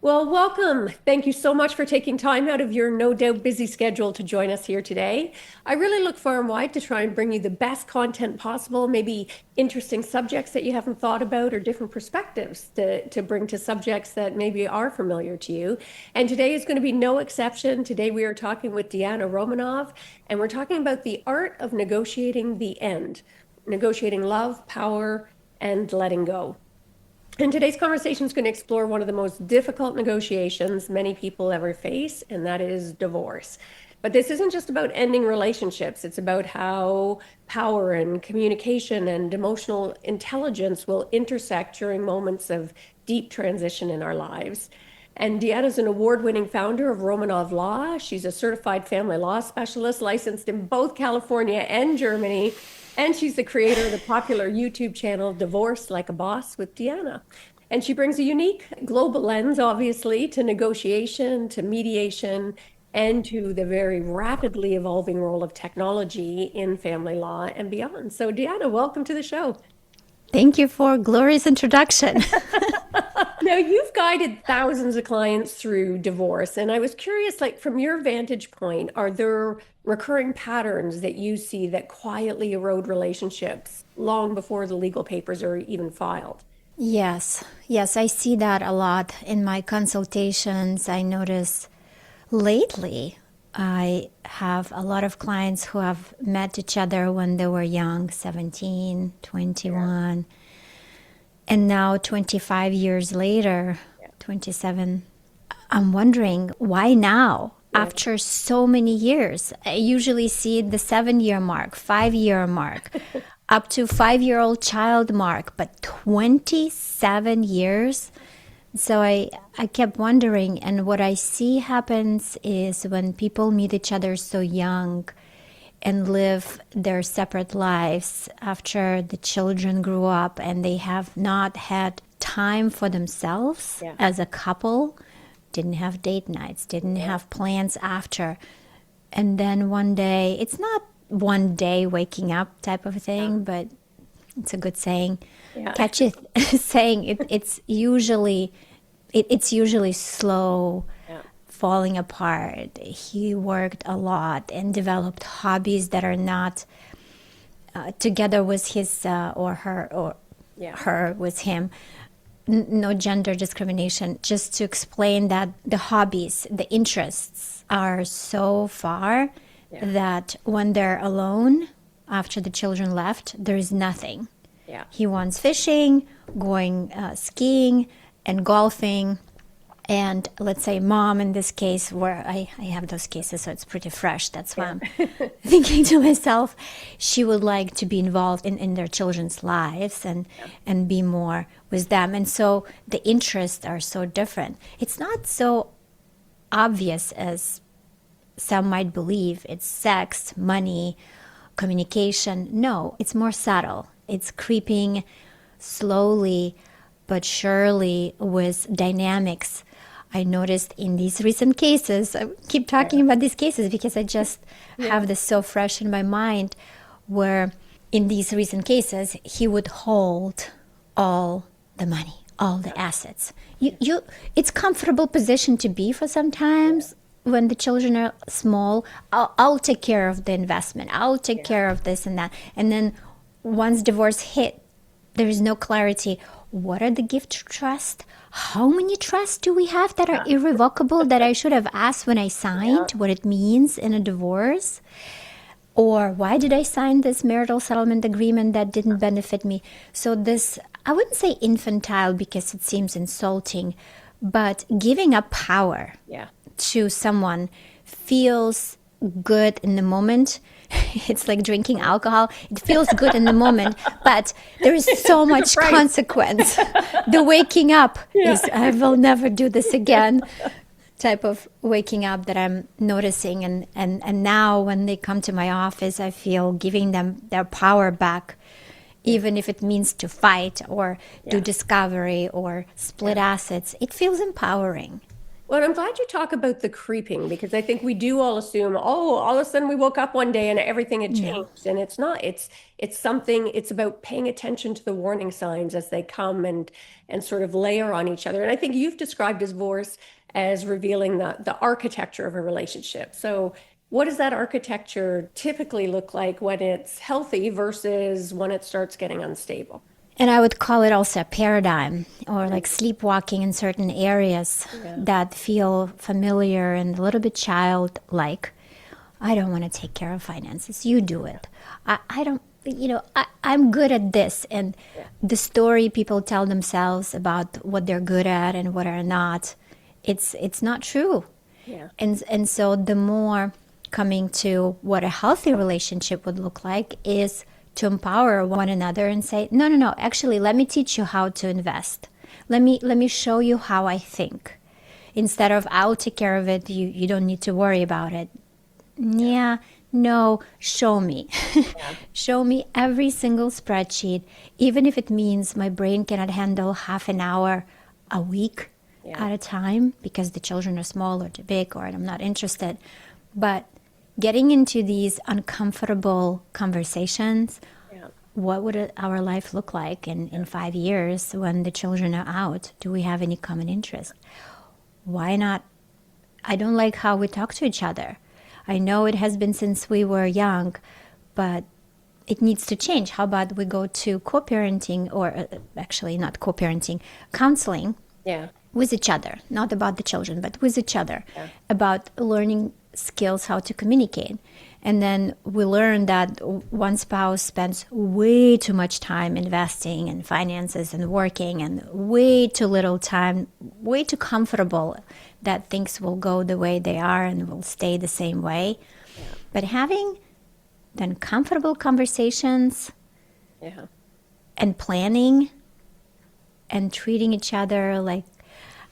Well, welcome. Thank you so much for taking time out of your no doubt busy schedule to join us here today. I really look far and wide to try and bring you the best content possible, maybe interesting subjects that you haven't thought about or different perspectives to bring to subjects that maybe are familiar to you. And today is going to be no exception. Today we are talking with Diana Romanov, and we're talking about the art of negotiating the end, negotiating love, power, and letting go. And today's conversation is going to explore one of the most difficult negotiations many people ever face, and that is divorce. But this isn't just about ending relationships. It's about how power and communication and emotional intelligence will intersect during moments of deep transition in our lives. And Deanna's an award-winning founder of Romanov Law. She's a certified family law specialist licensed in both California and Germany. And she's the creator of the popular YouTube channel Divorce Like a Boss with Diana. And she brings a unique global lens, obviously, to negotiation, to mediation, and to the very rapidly evolving role of technology in family law and beyond. So, Diana, welcome to the show. Thank you for glorious introduction. Now, you've guided thousands of clients through divorce, and I was curious, like from your vantage point, are there recurring patterns that you see that quietly erode relationships long before the legal papers are even filed? Yes, I see that a lot in my consultations. I notice lately I have a lot of clients who have met each other when they were young, 17, 21. And now 25 years later, 27, I'm wondering why now? After so many years, I usually see the 7-year mark, 5-year mark, up to 5-year-old child mark, but 27 years. So I kept wondering, and what I see happens is when people meet each other so young and live their separate lives after the children grew up and they have not had time for themselves as a couple, didn't have date nights, didn't have plans after. And then one day, it's not one day waking up type of thing, but it's a good saying. Catch it saying it's usually slow falling apart. He worked a lot and developed hobbies that are not together with his or her, or her with him. No gender discrimination, just to explain that the hobbies, the interests are so far that when they're alone after the children left, there is nothing. He wants fishing, going skiing and golfing. And let's say mom, in this case, where I have those cases, so it's pretty fresh. That's why I'm thinking to myself, she would like to be involved in their children's lives and be more with them. And so the interests are so different. It's not so obvious as some might believe. It's sex, money, communication. No, it's more subtle. It's creeping slowly but surely with dynamics. I noticed in these recent cases, I keep talking about these cases because I just have this so fresh in my mind, where in these recent cases, he would hold all the money, all the assets. It's comfortable position to be for sometimes when the children are small. I'll take care of the investment. I'll take care of this and that. And then once divorce hit, there is no clarity. What are the gift trusts? How many trusts do we have that are irrevocable that I should have asked when I signed what it means in a divorce? Or why did I sign this marital settlement agreement that didn't benefit me? So this, I wouldn't say infantile because it seems insulting, but giving up power to someone feels good in the moment. It's like drinking alcohol. It feels good in the moment, but there is so much consequence. The waking up is, I will never do this again type of waking up that I'm noticing. And now when they come to my office, I feel giving them their power back, even if it means to fight or do discovery or split assets. It feels empowering. Well, I'm glad you talk about the creeping because I think we do all assume, oh, all of a sudden we woke up one day and everything had No. changed. And it's not. It's something, it's about paying attention to the warning signs as they come and sort of layer on each other. And I think you've described divorce as revealing the architecture of a relationship. So what does that architecture typically look like when it's healthy versus when it starts getting unstable? And I would call it also a paradigm or like sleepwalking in certain areas Yeah. that feel familiar and a little bit childlike. I don't want to take care of finances. You do it. I don't, I'm good at this. And Yeah. the story people tell themselves about what they're good at and what are not, it's not true. Yeah. And so the more coming to what a healthy relationship would look like is to empower one another and say, no, no, no, actually, let me teach you how to invest. Let me show you how I think. Instead of I'll take care of it, you don't need to worry about it. Yeah, no, show me. Yeah. Show me every single spreadsheet, even if it means my brain cannot handle half an hour a week Yeah. at a time because the children are small or too big or I'm not interested. But getting into these uncomfortable conversations, Yeah. what would our life look like in 5 years when the children are out? Do we have any common interest? Why not? I don't like how we talk to each other. I know it has been since we were young, but it needs to change. How about we go to co-parenting or actually not co-parenting, counseling Yeah. with each other, not about the children, but with each other, Yeah. about learning skills how to communicate. And then we learn that one spouse spends way too much time investing in finances and working and way too little time, way too comfortable that things will go the way they are and will stay the same way. Yeah. But having then comfortable conversations Yeah. and planning and treating each other like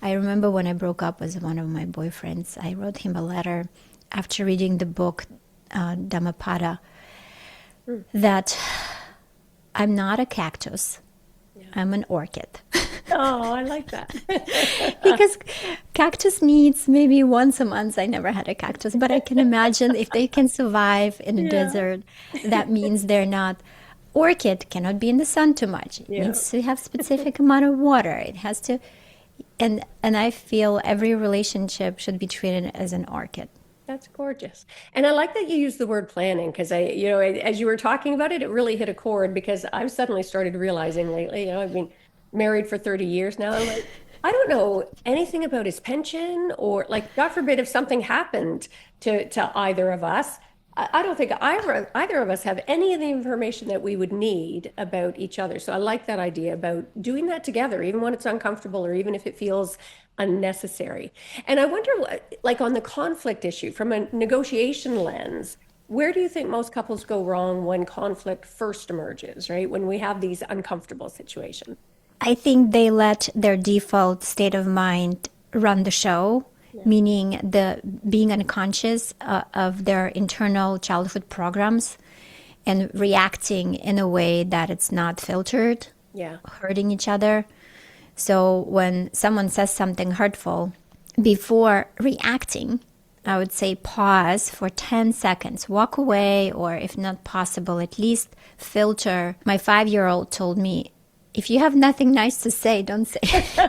I remember when I broke up with one of my boyfriends, I wrote him a letter after reading the book Dhammapada that I'm not a cactus, Yeah. I'm an orchid. Oh, I like that. Because cactus needs maybe once a month. I never had a cactus, but I can imagine if they can survive in a Yeah. desert, that means they're not. Orchid cannot be in the sun too much. It Yeah. needs to have specific amount of water. It has to, and I feel every relationship should be treated as an orchid. That's gorgeous. And I like that you use the word planning because as you were talking about it, it really hit a chord because I've suddenly started realizing lately, I've been married for 30 years now. I'm like, I don't know anything about his pension or like, God forbid if something happened to either of us. I don't think either of us have any of the information that we would need about each other. So I like that idea about doing that together, even when it's uncomfortable or even if it feels unnecessary. And I wonder, like on the conflict issue, from a negotiation lens, where do you think most couples go wrong when conflict first emerges, right? When we have these uncomfortable situations. I think they let their default state of mind run the show, Yeah. meaning the being unconscious of their internal childhood programs and reacting in a way that it's not filtered, Yeah. hurting each other. So when someone says something hurtful, before reacting, I would say pause for 10 seconds, walk away, or if not possible, at least filter. My 5-year-old told me, if you have nothing nice to say, don't say it.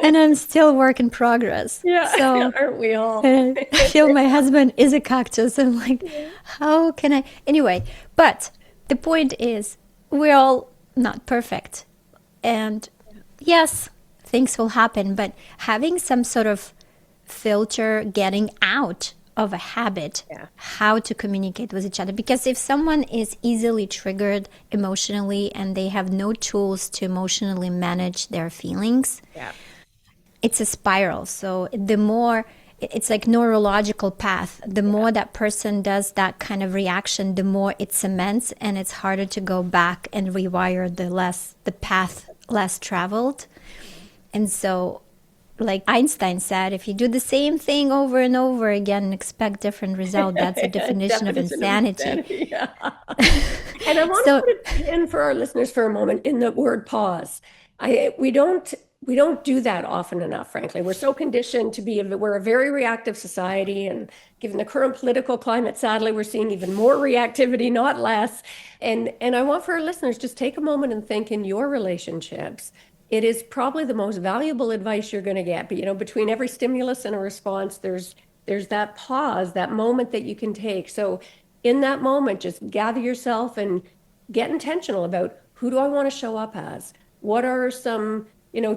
And I'm still work in progress. Yeah. So Aren't we all? I feel my husband is a cactus. I'm like, how can I? Anyway, but the point is, we're all not perfect. And yes, things will happen, but having some sort of filter, getting out of a habit, Yeah. how to communicate with each other. Because if someone is easily triggered emotionally and they have no tools to emotionally manage their feelings, Yeah. it's a spiral. So the more it's like neurological path, the more that person does that kind of reaction, the more it cements and it's harder to go back and rewire the path less traveled. And so like Einstein said, if you do the same thing over and over again and expect different result, that's a definition of insanity. Yeah. And I want So to put it in for our listeners for a moment in the word pause. We don't we don't do that often enough, frankly. We're so conditioned to be, we're a very reactive society. And given the current political climate, sadly, we're seeing even more reactivity, not less. And I want for our listeners, just take a moment and think in your relationships. It is probably the most valuable advice you're going to get. But, between every stimulus and a response, there's that pause, that moment that you can take. So in that moment, just gather yourself and get intentional about who do I want to show up as? What are some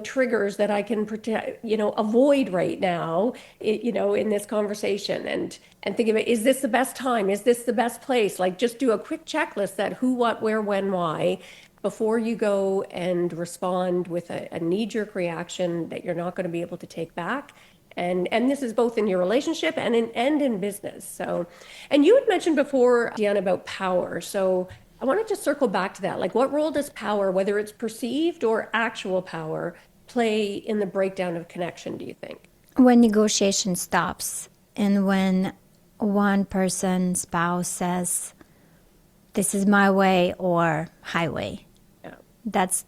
triggers that I can protect, avoid right now, in this conversation, and think of it, is this the best time? Is this the best place? Like, just do a quick checklist that who, what, where, when, why, before you go and respond with a knee-jerk reaction that you're not going to be able to take back. And this is both in your relationship and in business. So, and you had mentioned before, Diana, about power. So I want to just circle back to that. Like, what role does power, whether it's perceived or actual power, play in the breakdown of connection, do you think? When negotiation stops and when one person's spouse says, this is my way or highway, that's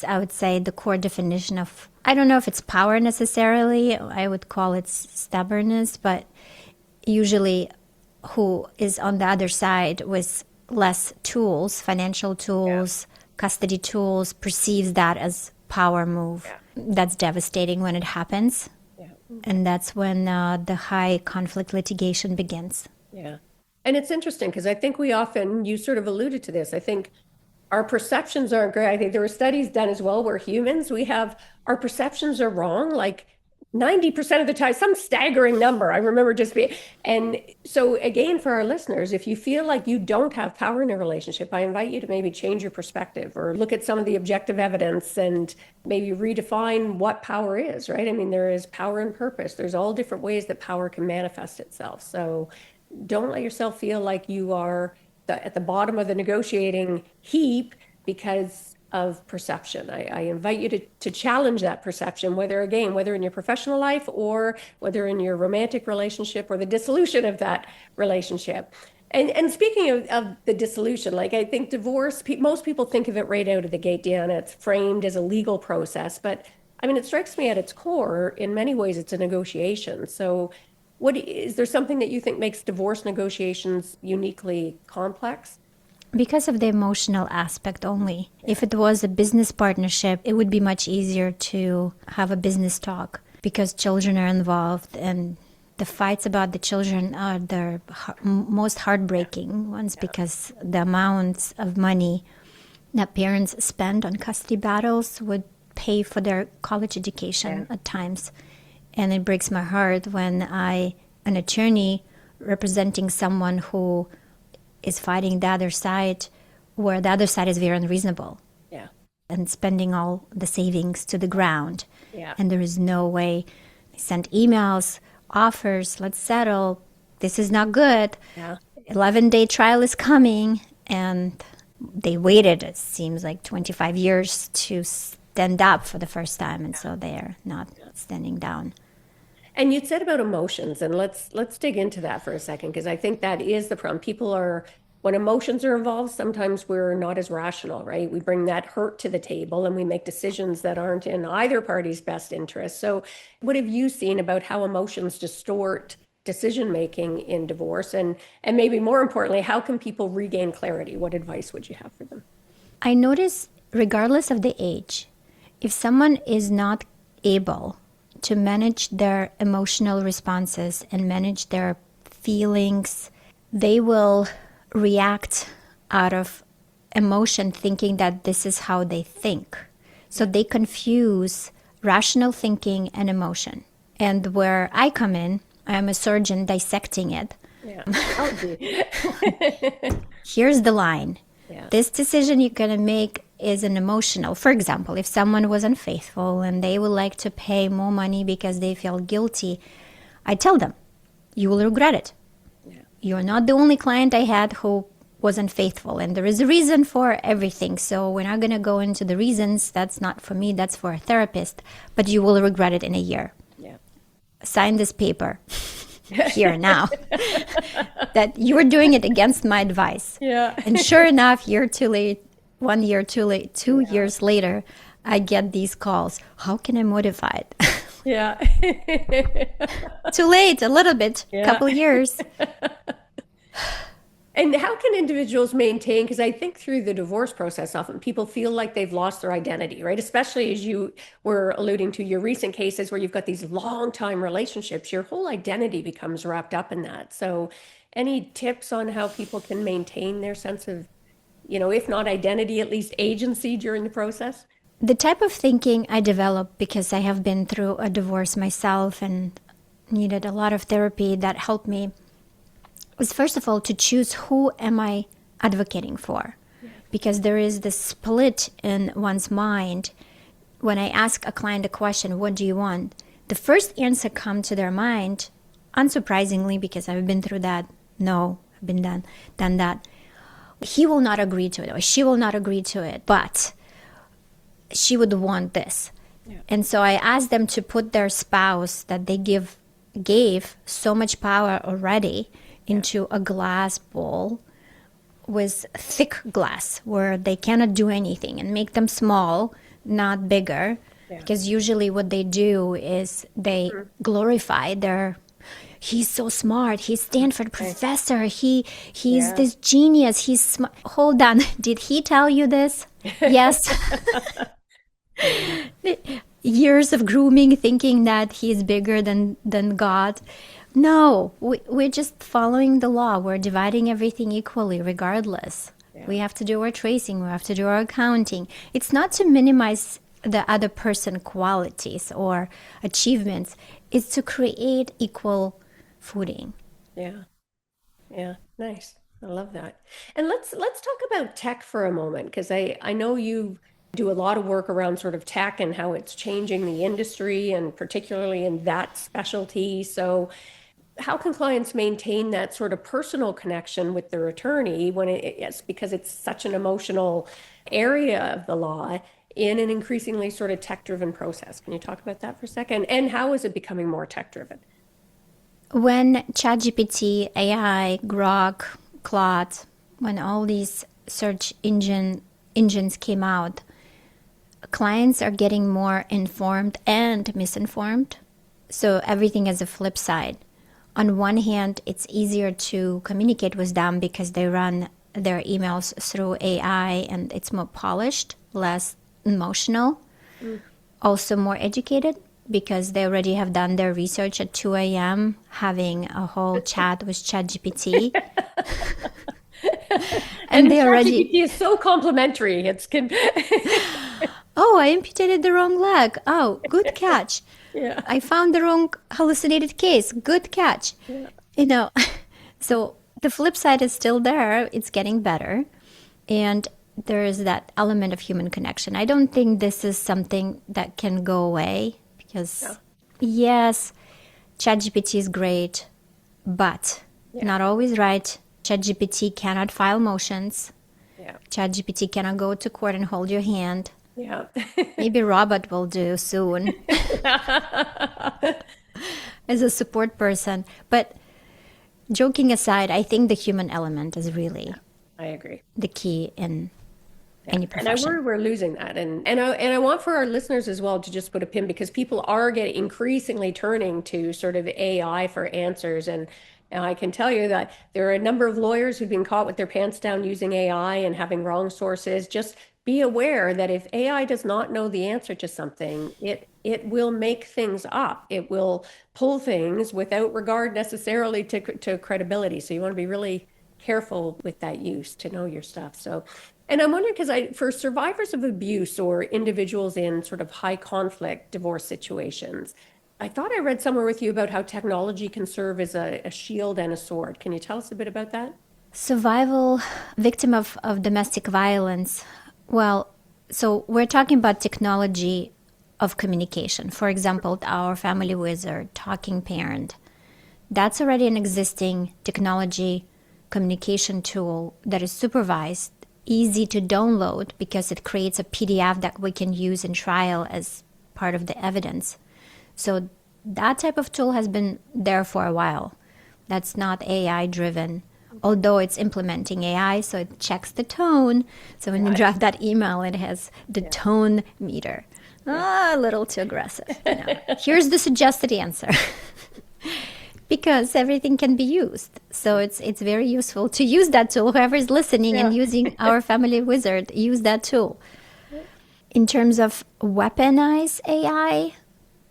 I would say the core definition of, I don't know if it's power necessarily, I would call it stubbornness, but usually who is on the other side with less tools, financial tools, custody tools, perceives that as power move. That's devastating when it happens. And that's when the high conflict litigation begins. Yeah. And it's interesting because I think you sort of alluded to this, I think our perceptions aren't great. I think there were studies done as well where humans, our perceptions are wrong, like 90% of the time, some staggering number. I remember and so again, for our listeners, if you feel like you don't have power in a relationship, I invite you to maybe change your perspective or look at some of the objective evidence and maybe redefine what power is, right? I mean, there is power and purpose. There's all different ways that power can manifest itself. So don't let yourself feel like you are at the bottom of the negotiating heap because of perception. I invite you to challenge that perception, whether in your professional life or whether in your romantic relationship or the dissolution of that relationship. And speaking of the dissolution, like, I think divorce, most people think of it right out of the gate, Diana. It's framed as a legal process, but I mean, it strikes me at its core, in many ways, it's a negotiation. So is there something that you think makes divorce negotiations uniquely complex? Because of the emotional aspect only. If it was a business partnership, it would be much easier to have a business talk because children are involved, and the fights about the children are the most heartbreaking ones because the amounts of money that parents spend on custody battles would pay for their college education at times. And it breaks my heart when an attorney representing someone who is fighting the other side, where the other side is very unreasonable. And spending all the savings to the ground. And there is no way. They send emails, offers, let's settle. This is not good. 11-day trial is coming. And they waited, it seems like 25 years to stand up for the first time. And so they're not standing down. And you said about emotions, and let's dig into that for a second, because I think that is the problem. When emotions are involved, sometimes we're not as rational, right? We bring that hurt to the table and we make decisions that aren't in either party's best interest. So what have you seen about how emotions distort decision-making in divorce? And maybe more importantly, how can people regain clarity? What advice would you have for them? I notice, regardless of the age, if someone is not able to manage their emotional responses and manage their feelings, they will react out of emotion, thinking that this is how they think. So they confuse rational thinking and emotion. And where I come in, I'm a surgeon dissecting it. Here's the line. This decision you're going to make is an emotional. For example, if someone was unfaithful and they would like to pay more money because they feel guilty, I tell them, you will regret it. You're not the only client I had who was unfaithful, and there is a reason for everything. So we're not going to go into the reasons. That's not for me. That's for a therapist. But you will regret it in a year. Sign this paper here now that you were doing it against my advice. And sure enough, year too late, 1 year too late, 2 years later, I get these calls. How can I modify it? Yeah. Too late, a little bit, Yeah. couple years. And how can individuals maintain? Because I think through the divorce process, often people feel like they've lost their identity, right? Especially as you were alluding to your recent cases where you've got these long time relationships, your whole identity becomes wrapped up in that. So, any tips on how people can maintain their sense of, if not identity, at least agency during the process? The type of thinking I developed because I have been through a divorce myself and needed a lot of therapy that helped me is, first of all, to choose who am I advocating for. Because there is this split in one's mind. When I ask a client a question, what do you want? The first answer comes to their mind, unsurprisingly, because I've been through that. No, I've been done that. He will not agree to it, or she will not agree to it, but she would want this. Yeah. And so I asked them to put their spouse that they gave so much power already into a glass bowl with thick glass where they cannot do anything, and make them small, not bigger. Yeah. Because usually what they do is they glorify he's so smart, he's Stanford professor, he's this genius, he's smart. Hold on, did he tell you this? Yes. Years of grooming, thinking that he's bigger than God. No, we're just following the law. We're dividing everything equally, regardless. Yeah. We have to do our tracing. We have to do our accounting. It's not to minimize the other person's qualities or achievements. It's to create equal footing. Yeah. Yeah. Nice. I love that. And let's talk about tech for a moment, because I know you do a lot of work around sort of tech and how it's changing the industry, and particularly in that specialty. So how can clients maintain that sort of personal connection with their attorney when it's because it's such an emotional area of the law in an increasingly sort of tech-driven process? Can you talk about that for a second? And how is it becoming more tech-driven? When ChatGPT, AI, Grok, Claude, when all these search engines came out, clients are getting more informed and misinformed. So everything has a flip side. On one hand, it's easier to communicate with them because they run their emails through AI and it's more polished, less emotional, also more educated because they already have done their research at 2 a.m., having a whole chat with ChatGPT. And they already... ChatGPT is so complimentary. Oh, I amputated the wrong leg. Oh, good catch. Yeah. I found the wrong hallucinated case. Good catch. Yeah. So the flip side is still there. It's getting better. And there is that element of human connection. I don't think this is something that can go away because, yes, ChatGPT is great, but not always right. ChatGPT cannot file motions. Yeah. ChatGPT cannot go to court and hold your hand. Yeah. Maybe robot will do soon as a support person. But joking aside, I think the human element is really I agree. The key in any profession. And I worry we're losing that. And I want for our listeners as well to just put a pin, because people are getting increasingly turning to sort of AI for answers. And I can tell you that there are a number of lawyers who've been caught with their pants down using AI and having wrong sources. Just be aware that if AI does not know the answer to something, it will make things up. It will pull things without regard necessarily to credibility. So you want to be really careful with that use, to know your stuff. So, and I'm wondering, because for survivors of abuse or individuals in sort of high conflict divorce situations, I thought I read somewhere with you about how technology can serve as a shield and a sword. Can you tell us a bit about that? Survival, victim of domestic violence. Well, so we're talking about technology of communication. For example, our family wizard, talking parent. That's already an existing technology communication tool that is supervised, easy to download because it creates a PDF that we can use in trial as part of the evidence. So that type of tool has been there for a while. That's not AI driven although it's implementing AI, so it checks the tone. So when you draft that email, it has the tone meter. A little too aggressive. Here's the suggested answer. Because everything can be used. So it's very useful to use that tool. Whoever is listening and using our family wizard, use that tool. In terms of weaponize AI,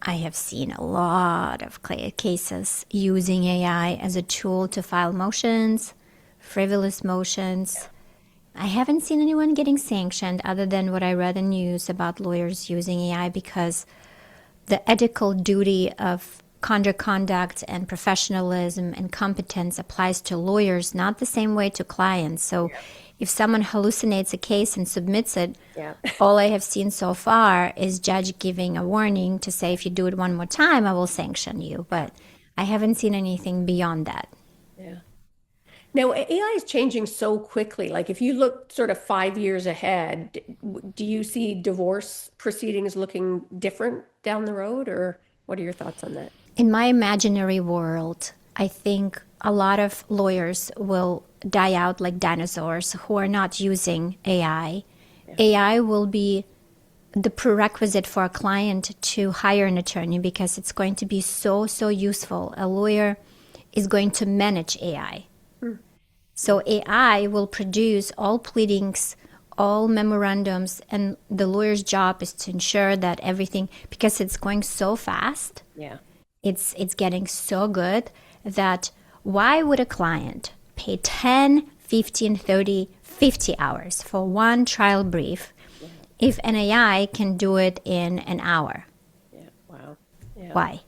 I have seen a lot of cases using AI as a tool to file motions, frivolous motions. I haven't seen anyone getting sanctioned other than what I read in news about lawyers using AI, because the ethical duty of conduct and professionalism and competence applies to lawyers, not the same way to clients. So if someone hallucinates a case and submits it, all I have seen so far is judge giving a warning to say, if you do it one more time, I will sanction you. But I haven't seen anything beyond that. Yeah. Now, AI is changing so quickly. Like if you look sort of 5 years ahead, do you see divorce proceedings looking different down the road, or what are your thoughts on that? In my imaginary world, I think a lot of lawyers will die out like dinosaurs who are not using AI. AI will be the prerequisite for a client to hire an attorney because it's going to be so useful. A lawyer is going to manage AI. So AI will produce all pleadings, all memorandums, and the lawyer's job is to ensure that everything, because it's going so fast. It's getting so good that why would a client pay 10, 15, 30, 50 hours for one trial brief if an AI can do it in an hour? Wow. Why?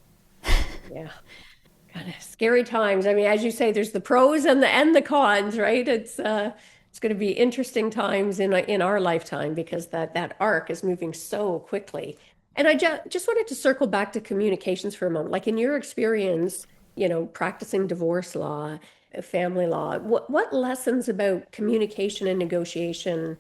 Kind of scary times. I mean, as you say, there's the pros and the cons, right? It's going to be interesting times in our lifetime because that arc is moving so quickly. And I just wanted to circle back to communications for a moment. Like in your experience, practicing divorce law, family law, what lessons about communication and negotiation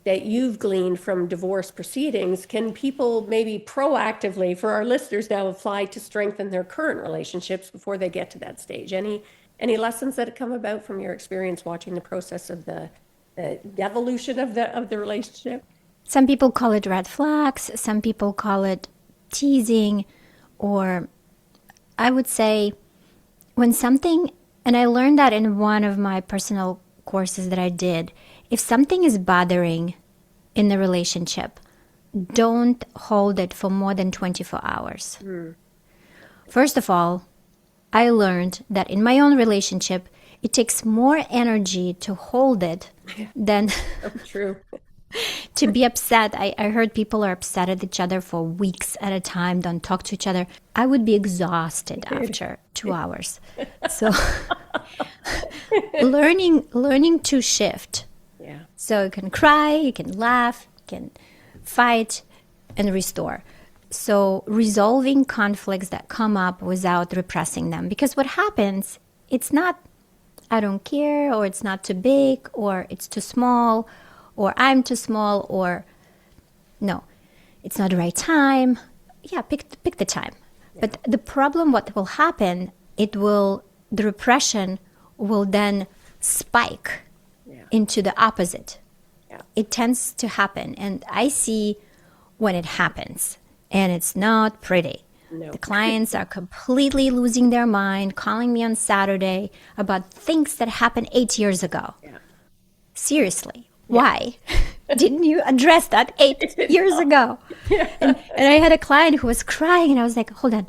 that you've gleaned from divorce proceedings can people maybe proactively, for our listeners now, apply to strengthen their current relationships before they get to that stage? Any lessons that have come about from your experience watching the process of the evolution of the relationship? Some people call it red flags, some people call it teasing, or I would say when something, and I learned that in one of my personal courses that I did, if something is bothering in the relationship, don't hold it for more than 24 hours. First of all, I learned that in my own relationship, it takes more energy to hold it than True. to be upset. I heard people are upset at each other for weeks at a time, don't talk to each other. I would be exhausted after 2 hours. So learning to shift. So you can cry, you can laugh, you can fight and restore. So resolving conflicts that come up without repressing them. Because what happens, it's not, I don't care, or it's not too big, or it's too small, or I'm too small, or no, it's not the right time. Yeah, pick the time. But the problem, what will happen, the repression will then spike into the opposite. It tends to happen. And I see when it happens, and it's not pretty. The clients are completely losing their mind, calling me on Saturday about things that happened 8 years ago. Seriously, why didn't you address that 8 years ago? And I had a client who was crying, and I was like, hold on,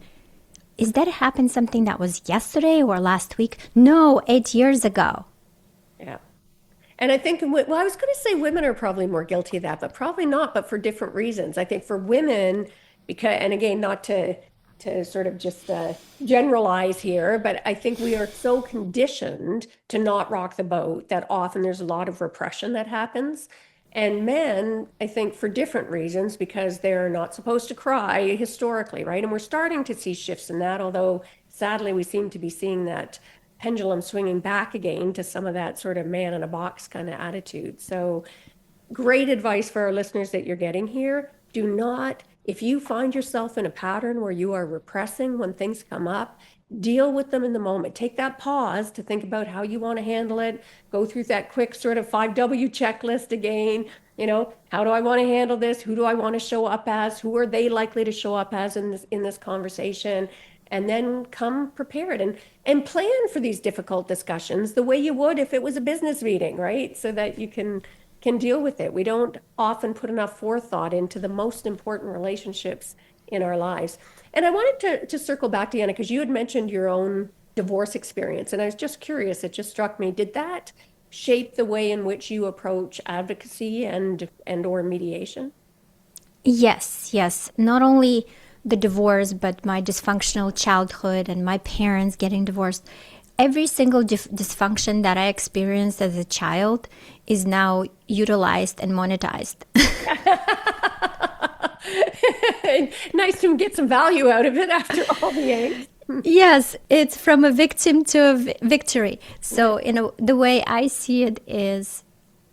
is that happened something that was yesterday or last week? No, 8 years ago. And I think, well, I was going to say women are probably more guilty of that, but probably not, but for different reasons. I think for women, because, and again, not to sort of just generalize here, but I think we are so conditioned to not rock the boat that often there's a lot of repression that happens. And men, I think for different reasons, because they're not supposed to cry historically, right? And we're starting to see shifts in that, although sadly we seem to be seeing that pendulum swinging back again to some of that sort of man in a box kind of attitude. So great advice for our listeners that you're getting here. Do not If you find yourself in a pattern where you are repressing when things come up, deal with them in the moment. Take that pause to think about how you want to handle it. Go through that quick sort of 5W checklist again. How do I want to handle this? Who do I want to show up as? Who are they likely to show up as in this conversation? And then come prepared and plan for these difficult discussions the way you would if it was a business meeting, right? So that you can deal with it. We don't often put enough forethought into the most important relationships in our lives. And I wanted to circle back, Deanna, because you had mentioned your own divorce experience. And I was just curious, it just struck me, did that shape the way in which you approach advocacy and or mediation? Yes. Not only the divorce, but my dysfunctional childhood and my parents getting divorced. Every single dysfunction that I experienced as a child is now utilized and monetized. Nice to get some value out of it after all the angst. Yes, it's from a victim to a victory. So, the way I see it is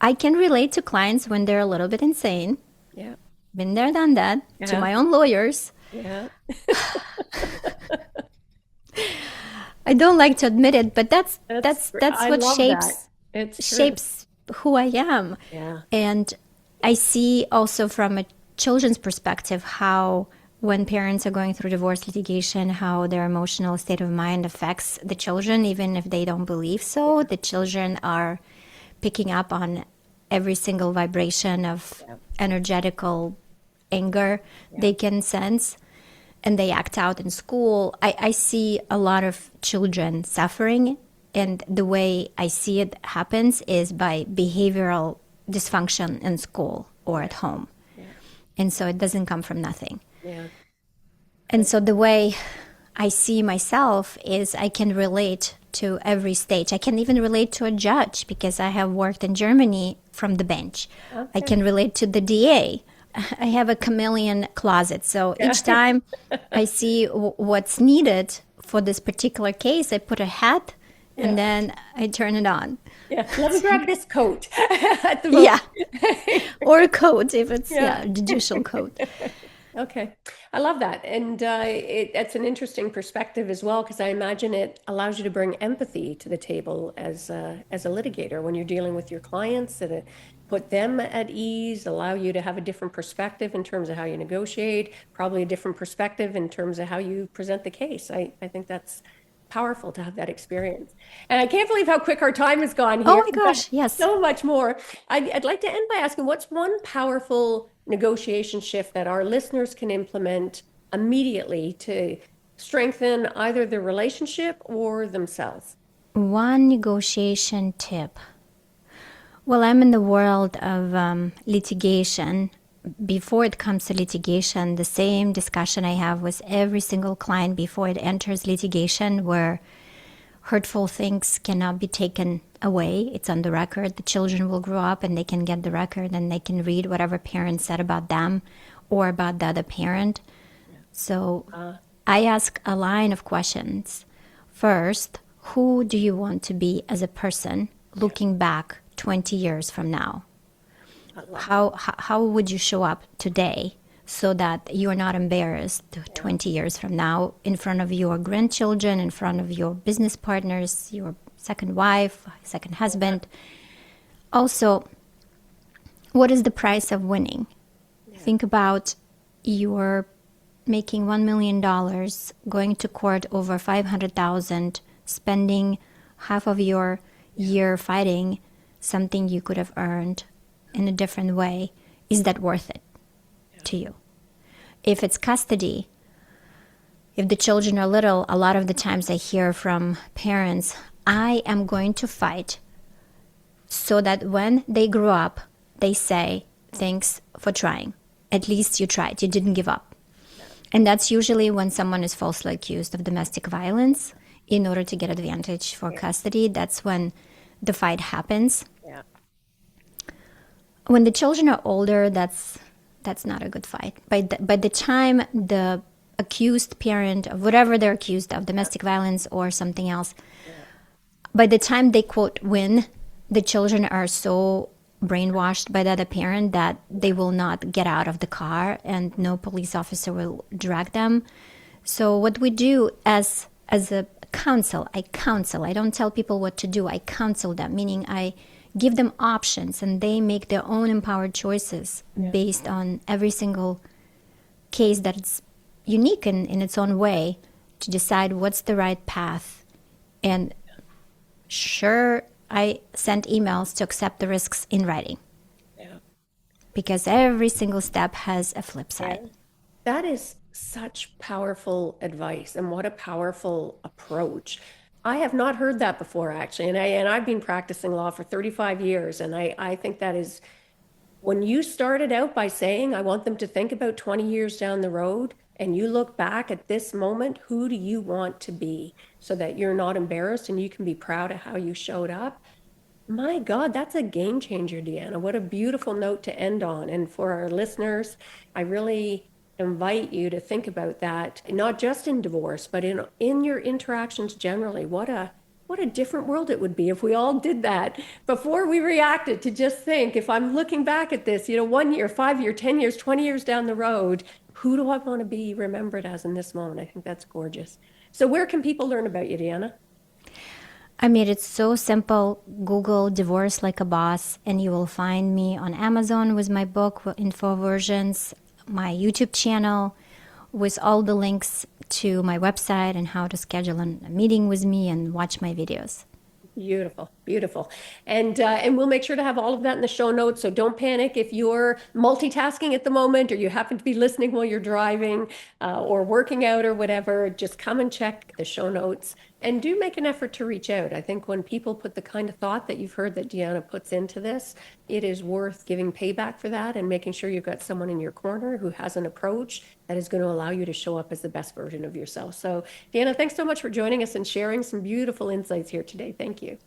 I can relate to clients when they're a little bit insane. Yeah. Been there, done that, to my own lawyers. Yeah. I don't like to admit it, but that's I what love shapes that. It's true. shapes who I am. Yeah. And I see also from a children's perspective how when parents are going through divorce litigation, how their emotional state of mind affects the children, even if they don't believe so. The children are picking up on every single vibration of energetical anger they can sense, and they act out in school. I see a lot of children suffering, and the way I see it happens is by behavioral dysfunction in school or at home. And so it doesn't come from nothing. Yeah. And so the way I see myself is I can relate to every stage. I can even relate to a judge because I have worked in Germany from the bench. Okay. I can relate to the DA. I have a chameleon closet. So each time I see what's needed for this particular case, I put a hat and then I turn it on. Yeah, let me grab this coat at the moment. Yeah. Or a coat if it's judicial coat. Okay. I love that. And that's an interesting perspective as well, because I imagine it allows you to bring empathy to the table as a litigator when you're dealing with your clients, that put them at ease, allow you to have a different perspective in terms of how you negotiate, probably a different perspective in terms of how you present the case. I think that's powerful to have that experience. And I can't believe how quick our time has gone here. Oh my gosh, yes. So much more. I'd like to end by asking, what's one powerful negotiation shift that our listeners can implement immediately to strengthen either the relationship or themselves? One negotiation tip. Well, I'm in the world of litigation. Before it comes to litigation, the same discussion I have with every single client before it enters litigation, where hurtful things cannot be taken away. It's on the record. The children will grow up and they can get the record and they can read whatever parent said about them or about the other parent. So I ask a line of questions. First, who do you want to be as a person looking back 20 years from now? How would you show up today so that you are not embarrassed 20 years from now in front of your grandchildren, in front of your business partners, your second wife, second husband? Also, what is the price of winning? Think about you're making $1 million, going to court over $500,000, spending half of your year fighting something you could have earned in a different way. Is that worth it to you? If it's custody, if the children are little, a lot of the times I hear from parents, I am going to fight so that when they grow up, they say, thanks for trying. At least you tried. You didn't give up. And that's usually when someone is falsely accused of domestic violence in order to get advantage for custody. That's when the fight happens. Yeah. When the children are older, that's not a good fight. By the time the accused parent of whatever they're accused of, domestic violence or something else, by the time they, quote, win, the children are so brainwashed by the other parent that they will not get out of the car and no police officer will drag them. So what we do as a counsel, I counsel. I don't tell people what to do. I counsel them, meaning I give them options and they make their own empowered choices based on every single case that's unique in its own way to decide what's the right path. And sure, I sent emails to accept the risks in writing. Yeah. Because every single step has a flip side. Yeah. That is such powerful advice, and what a powerful approach. I have not heard that before, actually, and I've been practicing law for 35 years, and I think that is when you started out by saying, I want them to think about 20 years down the road, and you look back at this moment, who do you want to be so that you're not embarrassed and you can be proud of how you showed up? My God, that's a game changer, Deanna. What a beautiful note to end on. And for our listeners, I really invite you to think about that, not just in divorce, but in your interactions generally. What a different world it would be if we all did that before we reacted, to just think, if I'm looking back at this, 1 year, 5 year, 10 years, 20 years down the road, who do I want to be remembered as in this moment? I think that's gorgeous. So where can people learn about you, Deanna? I made it so simple. Google Divorce Like a Boss, and you will find me on Amazon with my book in 4 versions, my YouTube channel with all the links to my website and how to schedule a meeting with me and watch my videos. Beautiful, beautiful. And we'll make sure to have all of that in the show notes. So don't panic if you're multitasking at the moment or you happen to be listening while you're driving or working out or whatever. Just come and check the show notes and do make an effort to reach out. I think when people put the kind of thought that you've heard that Deanna puts into this, it is worth giving payback for that and making sure you've got someone in your corner who has an approach that is going to allow you to show up as the best version of yourself. So Deanna, thanks so much for joining us and sharing some beautiful insights here today. Thank you.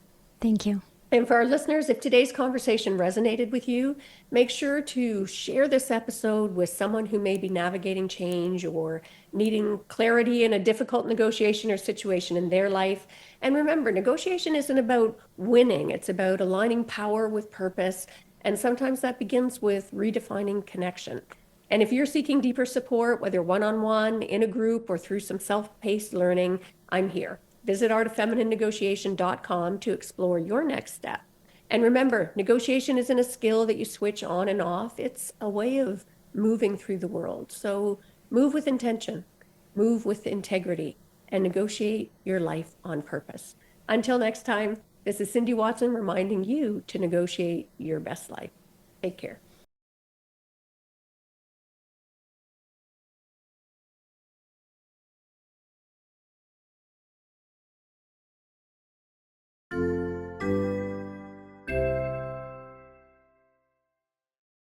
Thank you. And for our listeners, if today's conversation resonated with you, make sure to share this episode with someone who may be navigating change or needing clarity in a difficult negotiation or situation in their life. And remember, negotiation isn't about winning, it's about aligning power with purpose. And sometimes that begins with redefining connection. And if you're seeking deeper support, whether one-on-one, in a group, or through some self-paced learning, I'm here. Visit artoffemininenegotiation.com to explore your next step. And remember, negotiation isn't a skill that you switch on and off. It's a way of moving through the world. So move with intention, move with integrity, and negotiate your life on purpose. Until next time, this is Cindy Watson reminding you to negotiate your best life. Take care.